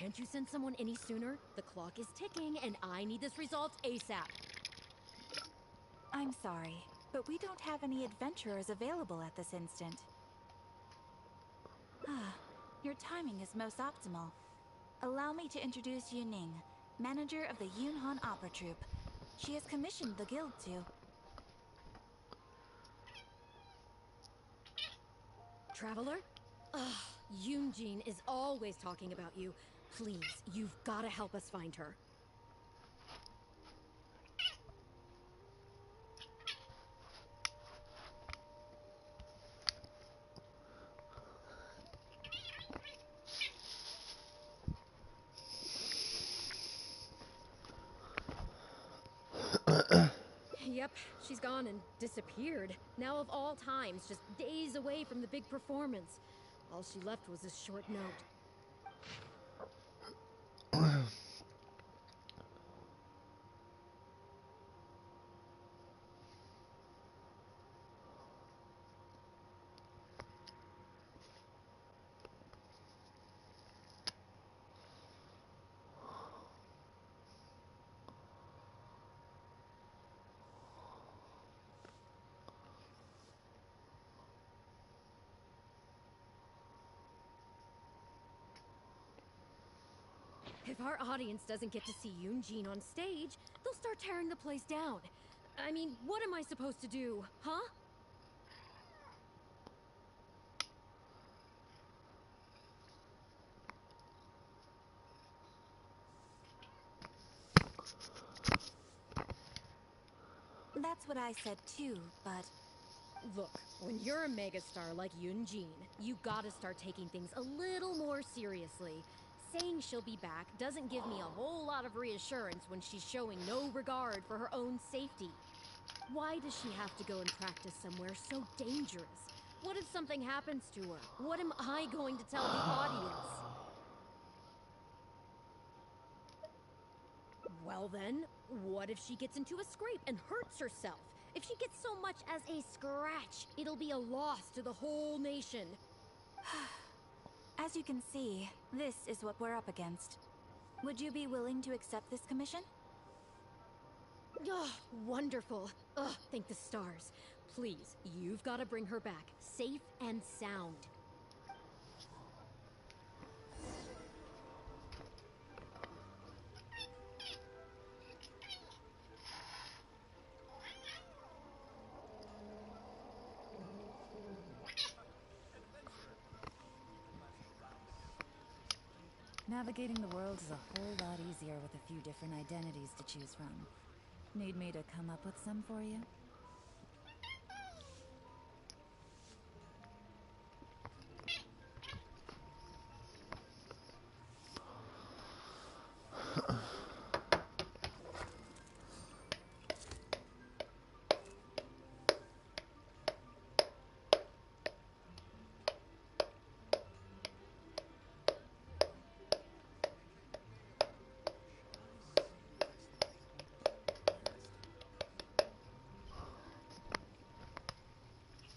Can't you send someone any sooner? The clock is ticking, and I need this resolved ASAP. I'm sorry, but we don't have any adventurers available at this instant. Your timing is most optimal. Allow me to introduce Yuning, manager of the Yunhan Opera Troupe. She has commissioned the guild to... Traveler? Ugh, Yunjin is always talking about you. Please, you've gotta help us find her. Yep, she's gone and disappeared. Now of all times, just days away from the big performance. All she left was this short note. If our audience doesn't get to see Yunjin on stage, they'll start tearing the place down. I mean, what am I supposed to do, huh? That's what I said too, but... Look, when you're a megastar like Yunjin, you gotta start taking things a little more seriously. Saying she'll be back doesn't give me a whole lot of reassurance when she's showing no regard for her own safety. Why does she have to go and practice somewhere so dangerous? What if something happens to her? What am I going to tell the audience? Well then, what if she gets into a scrape and hurts herself? If she gets so much as a scratch, it'll be a loss to the whole nation. As you can see, this is what we're up against. Would you be willing to accept this commission? Oh, wonderful. Ugh, thank the stars. Please, you've got to bring her back, safe and sound. Navigating the world is a whole lot easier with a few different identities to choose from. Need me to come up with some for you?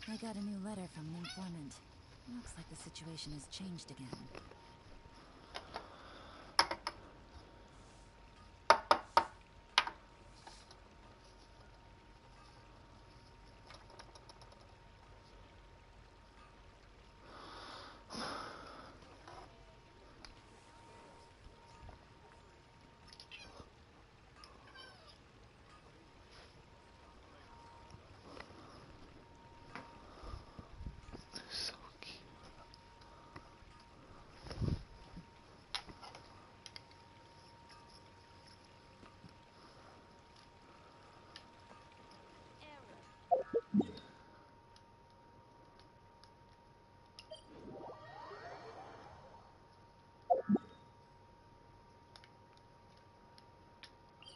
I got a new letter from an informant. Looks like the situation has changed again.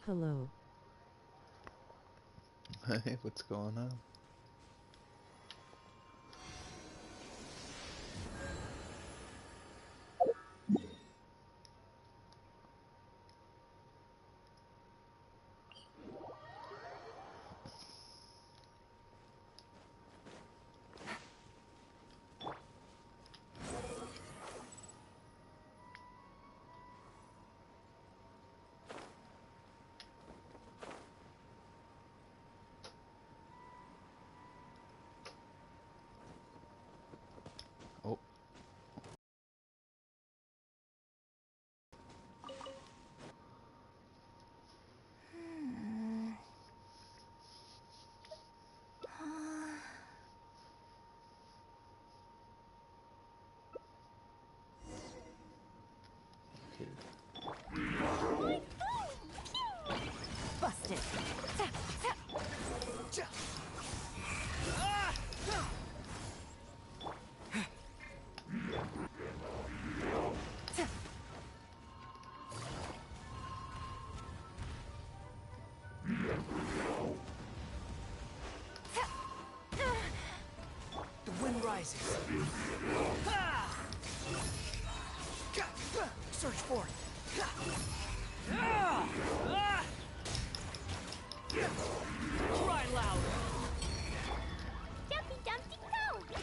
Hello. Hey, what's going on? accepted. The wind rises. Search for it. Cry loud. Dumpy Dumpty go!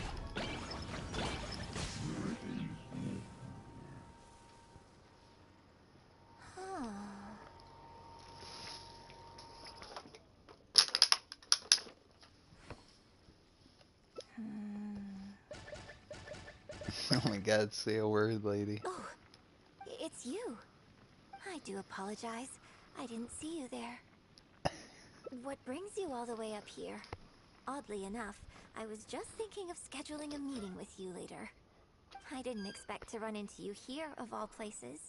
Oh my god, say a word, lady. Oh, it's you. I do apologize. I didn't see you there. What brings you all the way up here? Oddly enough, I was just thinking of scheduling a meeting with you later. I didn't expect to run into you here, of all places.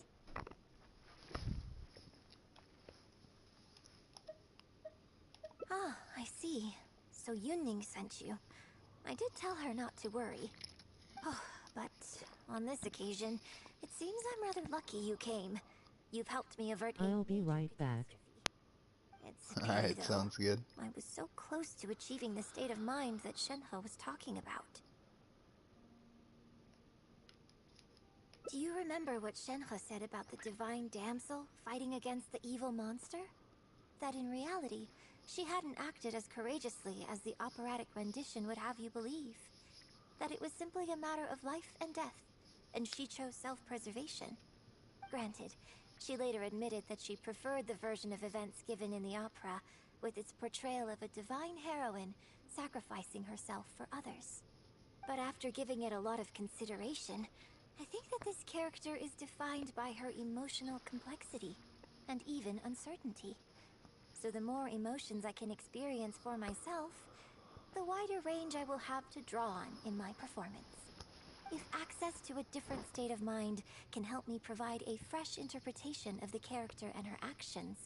Ah, I see. So Yunning sent you. I did tell her not to worry. Oh, but on this occasion, it seems I'm rather lucky you came. You've helped me avert I'll be right back. It's a pity, Alright, though. sounds good. I was so close to achieving the state of mind that Shenhe was talking about. Do you remember what Shenhe said about the divine damsel fighting against the evil monster? That in reality, she hadn't acted as courageously as the operatic rendition would have you believe. That it was simply a matter of life and death, and she chose self-preservation. Granted, she later admitted that she preferred the version of events given in the opera, with its portrayal of a divine heroine sacrificing herself for others. But after giving it a lot of consideration, I think that this character is defined by her emotional complexity, and even uncertainty. So the more emotions I can experience for myself, the wider range I will have to draw on in my performance. If access to a different state of mind can help me provide a fresh interpretation of the character and her actions,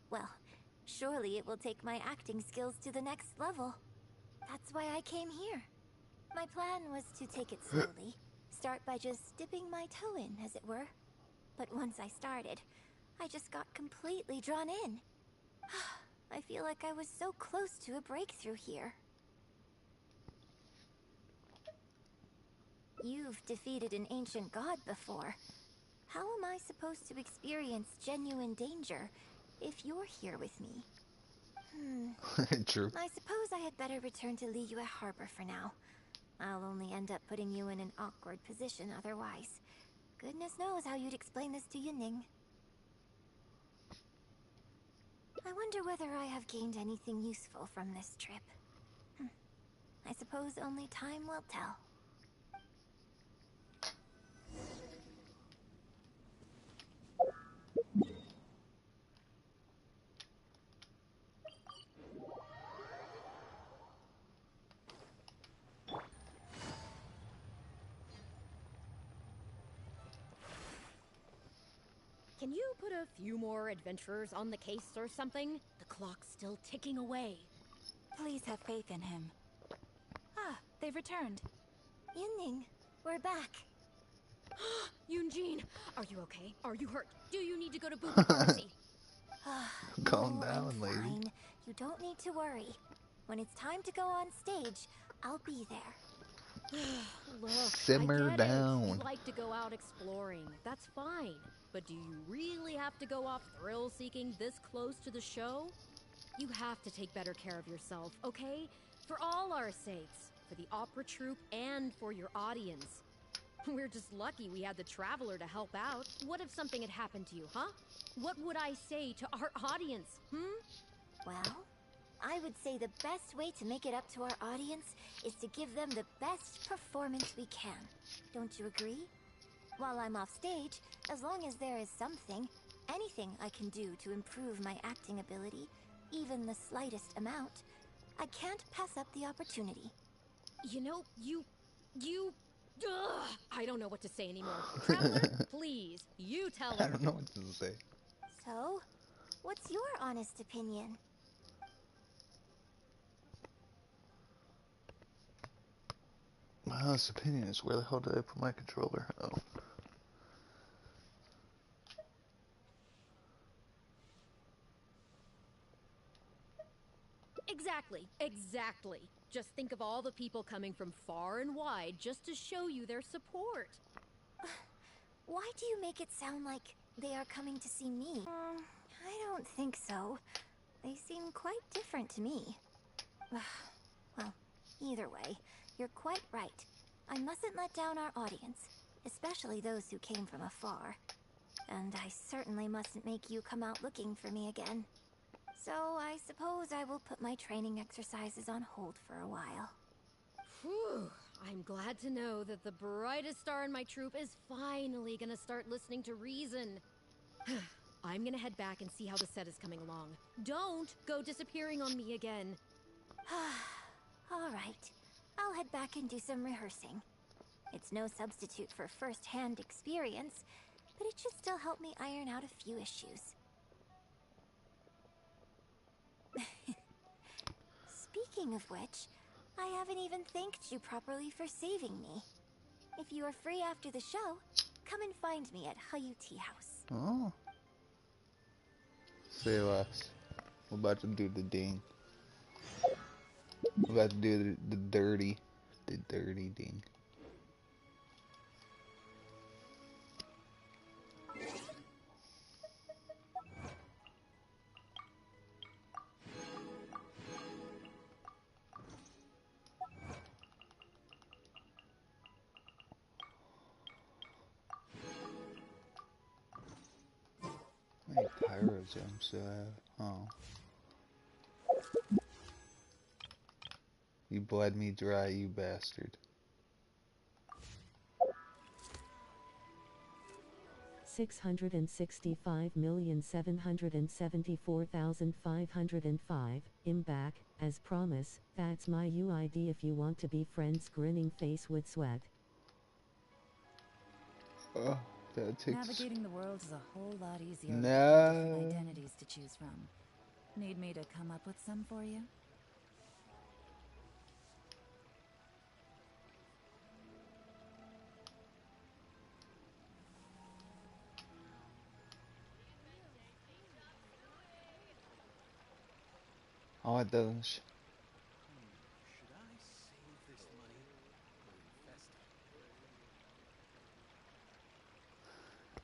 well, surely it will take my acting skills to the next level. That's why I came here. My plan was to take it slowly, start by just dipping my toe in, as it were. But once I started, I just got completely drawn in. I feel like I was so close to a breakthrough here. You've defeated an ancient god before. How am I supposed to experience genuine danger if you're here with me? True. I suppose I had better return to Liyue Harbor for now. I'll only end up putting you in an awkward position otherwise. Goodness knows how you'd explain this to Yunning. I wonder whether I have gained anything useful from this trip. I suppose only time will tell. Can you put a few more adventurers on the case or something? The clock's still ticking away. Please have faith in him. Ah, they've returned. Yunning, we're back. Yunjin, are you okay? Are you hurt? Do you need to go to Booby Pharmacy? Calm No, down, I'm lady. fine. You don't need to worry. When it's time to go on stage, I'll be there. Look, Simmer I get down. it. You like to go out exploring. That's fine. But do you really have to go off thrill-seeking this close to the show? You have to take better care of yourself, okay? For all our sakes. For the opera troupe and for your audience. We're just lucky we had the Traveler to help out. What if something had happened to you, huh? What would I say to our audience, Well, I would say the best way to make it up to our audience is to give them the best performance we can. Don't you agree? While I'm off stage, as long as there is something, anything I can do to improve my acting ability, even the slightest amount, I can't pass up the opportunity. You know, Ugh, I don't know what to say anymore. Traveler, please, you tell I her. don't know what to say. So, What's your honest opinion? My honest opinion is, where the hell did I put my controller? Oh. Exactly. Just think of all the people coming from far and wide just to show you their support. Why do you make it sound like they are coming to see me? I don't think so. They seem quite different to me. Well, either way, you're quite right. I mustn't let down our audience, especially those who came from afar. And I certainly mustn't make you come out looking for me again. So I suppose I will put my training exercises on hold for a while. Whew. I'm glad to know that the brightest star in my troop is finally gonna start listening to reason. I'm gonna head back and see how the set is coming along. Don't go disappearing on me again. All right. I'll head back and do some rehearsing. It's no substitute for first-hand experience, but it should still help me iron out a few issues. Speaking of which, I haven't even thanked you properly for saving me. If you are free after the show, come and find me at Hayu Tea House. Oh. Say less. We're about to do the ding. We're about to do the dirty ding. How many pyro jumps do I have? Oh. You bled me dry, you bastard. 665,774,505. I'm back, as promise. That's my UID if you want to be friends. Grinning face with sweat. Oh, that takes... Navigating the world is a whole lot easier with a few No. different identities to choose from. Need me to come up with some for you? Oh, it doesn't. Should I save this money or invest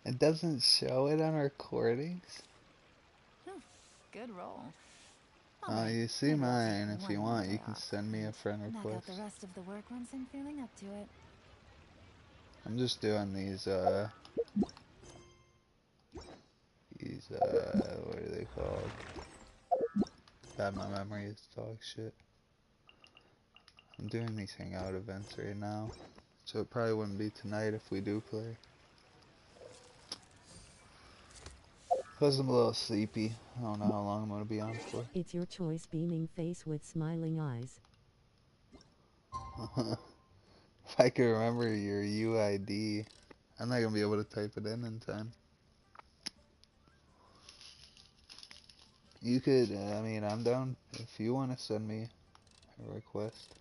it? It doesn't show it on recordings? Good roll. Oh, you see Maybe I'll take mine. If you one more want, day you can off send me a and friend knock out request. the rest of the work once I'm feeling up to it. I'm just doing these, what are they called? God, my memory is dog shit. I'm doing these hangout events right now, so it probably wouldn't be tonight if we do play. Plus I'm a little sleepy. I don't know how long I'm gonna be on for. It's your choice. Beaming face with smiling eyes. If I could remember your UID, I'm not gonna be able to type it in time. You could, I mean, I'm down if you want to send me a request.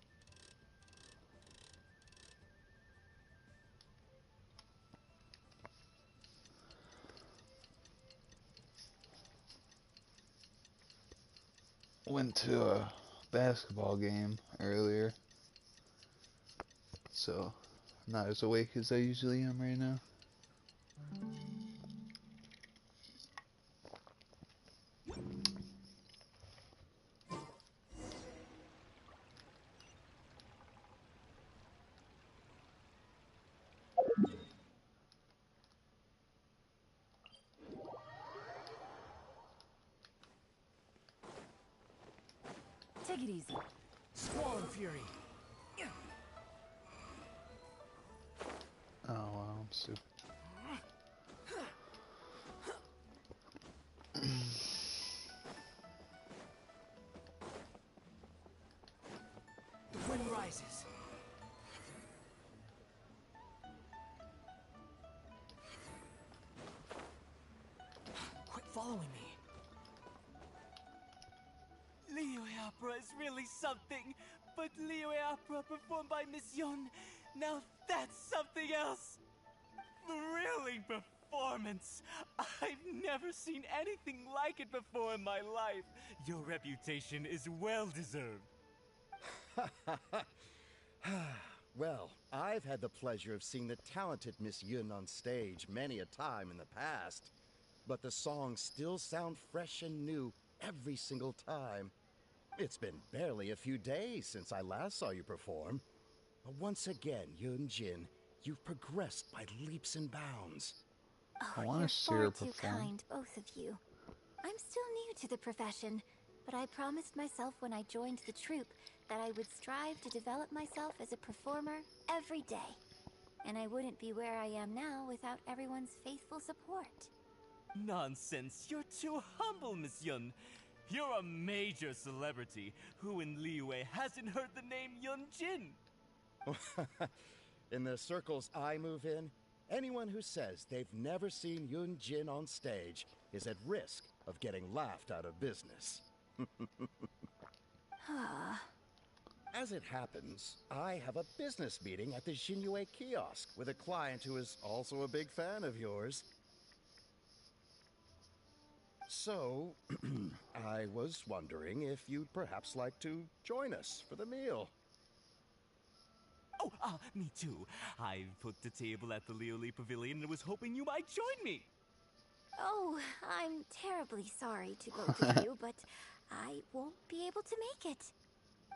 Went to a basketball game earlier, so I'm not as awake as I usually am right now. Take it easy. Squall and Fury. Oh wow, I'm stupid. The wind rises. Quit following me. opera is really something, but Liyue opera performed by Miss Yun, now that's something else. Thrilling performance. I've never seen anything like it before in my life. Your reputation is well deserved. Well, I've had the pleasure of seeing the talented Miss Yun on stage many a time in the past, but the songs still sound fresh and new every single time. It's been barely a few days since I last saw you perform. Once again, Yun Jin, you've progressed by leaps and bounds. I Oh, want you're to see her far too perform. kind, both of you. I'm still new to the profession, but I promised myself when I joined the troupe that I would strive to develop myself as a performer every day. And I wouldn't be where I am now without everyone's faithful support. Nonsense, you're too humble, Miss Yun. You're a major celebrity. Who in Liyue hasn't heard the name Yun Jin? In the circles I move in, anyone who says they've never seen Yun Jin on stage is at risk of getting laughed out of business. As it happens, I have a business meeting at the Xinyue kiosk with a client who is also a big fan of yours. So, I was wondering if you'd perhaps like to join us for the meal. Oh, me too. I booked a table at the Lioli Pavilion and was hoping you might join me. Oh, I'm terribly sorry to both of you, but I won't be able to make it.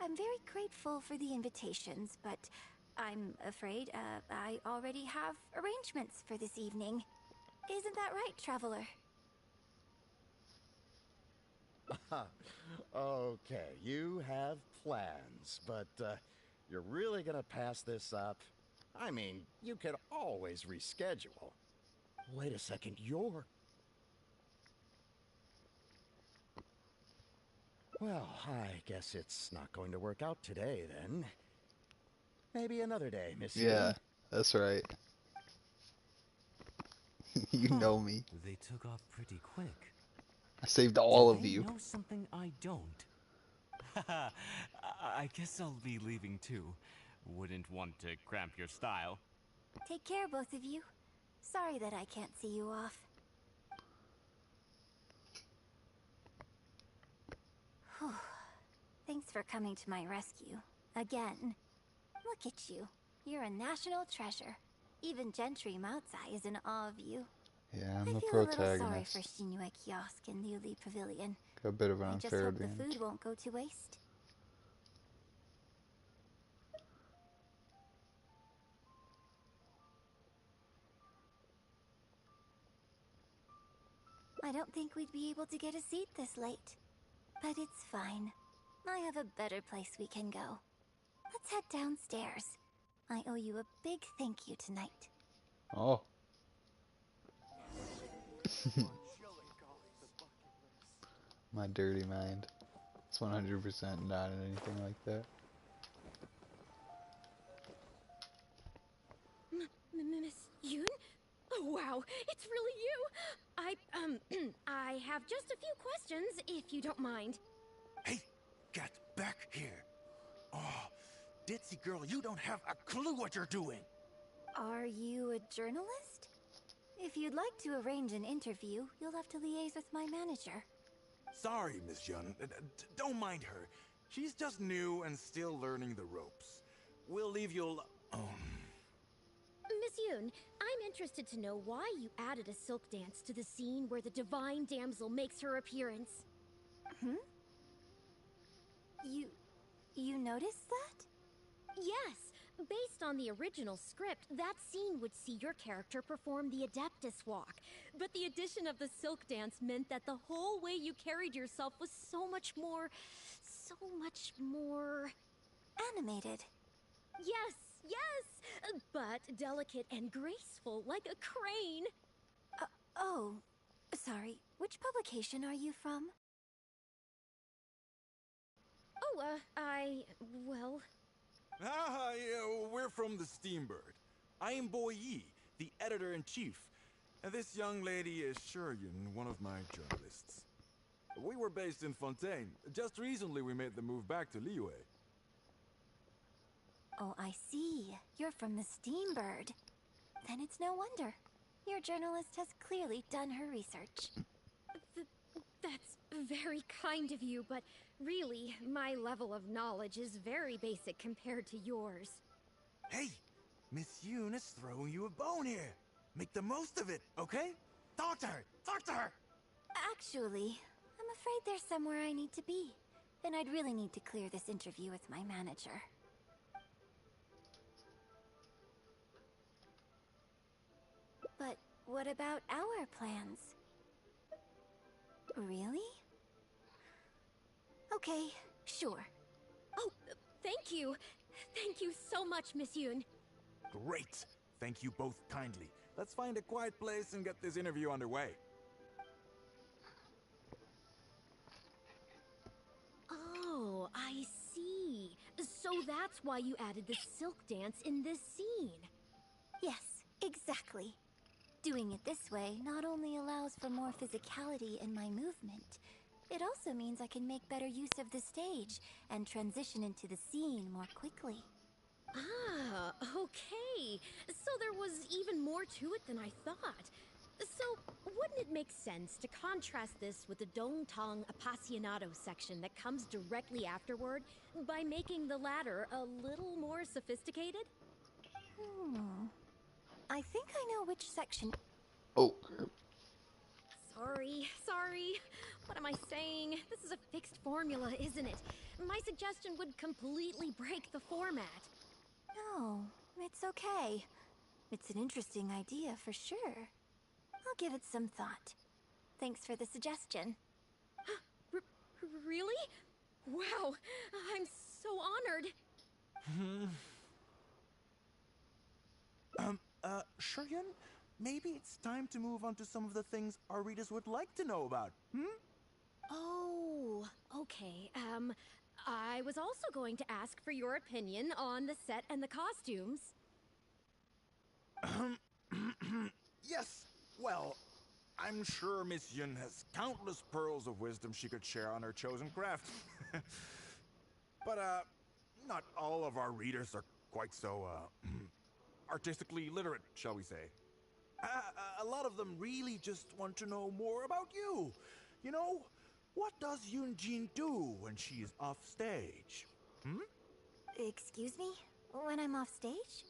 I'm very grateful for the invitations, but I'm afraid I already have arrangements for this evening. Isn't that right, Traveler? Okay, you have plans, but you're really gonna pass this up? I mean, you could always reschedule. Wait a second, you're... Well, I guess it's not going to work out today, then. Maybe another day, Miss Yun. Yeah, that's right. You know me. They took off pretty quick. I saved all of They you. know something I don't. I guess I'll be leaving too. Wouldn't want to cramp your style. Take care, both of you. Sorry that I can't see you off. Whew. Thanks for coming to my rescue. Again. Look at you. You're a national treasure. Even Gentry Moutsai is in awe of you. Yeah, I'm I the feel a little sorry protagonist. for Xinyue Kiosk and Liuli Pavilion. Got a bit of an I just unfair hope the advantage. food won't go to waste. I don't think we'd be able to get a seat this late. But it's fine. I have a better place we can go. Let's head downstairs. I owe you a big thank you tonight. Oh. My dirty mind. It's 100% not in anything like that. Miss Yoon? Oh, wow, it's really you! I have just a few questions, if you don't mind. Hey, get back here. Oh, ditzy girl, you don't have a clue what you're doing. Are you a journalist? If you'd like to arrange an interview, you'll have to liaise with my manager. Sorry, Miss Yun. Don't mind her. She's just new and still learning the ropes. We'll leave you Miss Yoon, I'm interested to know why you added a silk dance to the scene where the divine damsel makes her appearance. You noticed that? Yes, based on the original script, that scene would see your character perform the Adeptus Walk. But the addition of the silk dance meant that the whole way you carried yourself was so much more... Animated. Yes, but delicate and graceful, like a crane. Oh, sorry. Which publication are you from? Oh, well... yeah, we're from the Steambird. I am Boy Yi, the editor-in-chief. And this young lady is Shuryun, one of my journalists. We were based in Fontaine. Just recently we made the move back to Liyue. Oh, I see. You're from the Steambird. Then it's no wonder. Your journalist has clearly done her research. That's very kind of you, but really, my level of knowledge is very basic compared to yours. Hey, Miss Yoon is throwing you a bone here. Make the most of it, okay? Talk to her! Talk to her! Actually, I'm afraid there's somewhere I need to be. And I'd really need to clear this interview with my manager. But what about our plans? Really? Okay, sure. Oh, thank you. Thank you so much, Miss Yoon. Great! Thank you both kindly. Let's find a quiet place and get this interview underway. Oh, I see. So that's why you added the silk dance in this scene. Yes, exactly. Doing it this way not only allows for more physicality in my movement, it also means I can make better use of the stage and transition into the scene more quickly. Ah, okay. So there was even more to it than I thought. So, wouldn't it make sense to contrast this with the Dongtong Appassionado section that comes directly afterward by making the latter a little more sophisticated? I think I know which section. Oh, crap. Sorry. What am I saying? This is a fixed formula, isn't it? My suggestion would completely break the format. No, it's okay. It's an interesting idea for sure. I'll give it some thought. Thanks for the suggestion. Really? Wow, I'm so honored. Shuryun, maybe it's time to move on to some of the things our readers would like to know about, Oh, okay. I was also going to ask for your opinion on the set and the costumes. Yes, well, I'm sure Miss Yun has countless pearls of wisdom she could share on her chosen craft. But, not all of our readers are quite so, artistically literate, shall we say. A lot of them really just want to know more about you. You know, what does Yoonjin do when she is off stage? Excuse me? When I'm off stage?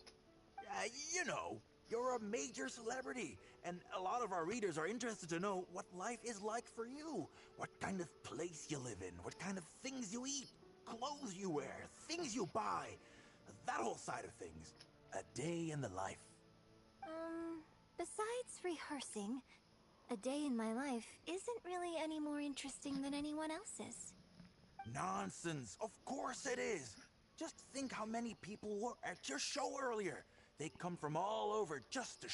You know, you're a major celebrity, and a lot of our readers are interested to know what life is like for you. What kind of place you live in, what kind of things you eat, clothes you wear, things you buy. That whole side of things. A day in the life. Besides rehearsing, a day in my life isn't really any more interesting than anyone else's. Nonsense. Of course it is. Just think how many people were at your show earlier. They come from all over just to